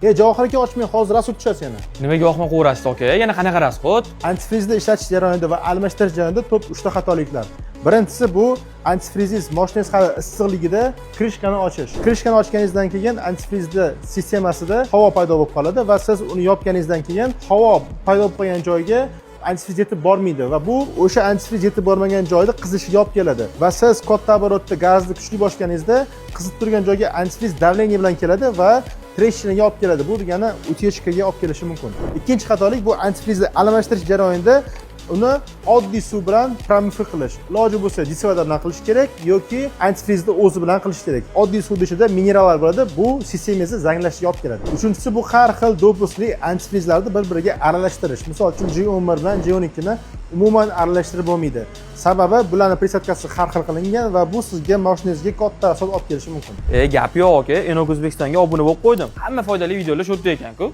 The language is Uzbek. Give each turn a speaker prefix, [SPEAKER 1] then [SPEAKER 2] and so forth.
[SPEAKER 1] Javohir aka ochmang, hozir rasxod tushasiz yana.
[SPEAKER 2] Nimaga yoqmay qo'yasiz aka? Yana qanaqa rasxod?
[SPEAKER 1] Antifrizni ishlatish jarayonida va almashtirish jarayonida top 3 ta xatoliklar. Birinchisi bu antifrizingiz mashinangiz hali issiqligida krishkani ochish. Krishkani ochganingizdan keyin antifrizni sistemasida havo paydo bo'lib qoladi va siz uni yopganingizdan keyin havo paydo bo'lib qolgan joyga antifriz yetib bormaydi va bu o'sha antifriz yetib bormagan joyda qizishi yop keladi va siz katta oborotda gazni kuchli bosganingizda qizib turgan joyga antifriz davleniya bilan keladi va treshinaga olib keladi. Bu degani utechkaga olib kelishi mumkin. Ikkinchi xatolik bu antifrizni almashtirish jarayonida uni oddiy suv bilan pramifr qilish. Iloji bo'lsa dissolyutor bilan qilish kerak yoki antifrizni o'zi bilan qilish kerak. Oddiy suvda ichida minerallar bo'ladi, bu sistemangizni zanglashga olib keladi. Uchinchisi bu har xil dopusli antifrizlarni bir-biriga aralashtirish. Misol uchun G11 bilan G12 ni umuman aralashtirib bo'lmaydi. Sababi bularning prisotkasi har xil qilingan va bu sizga mashinangizga katta rasxod olib kelishi mumkin.
[SPEAKER 2] Gap yo'q aka, Enoq O'zbekistonga obuna bo'lib qo'ydim. Hamma foydali videolar shu yerda ekan-ku.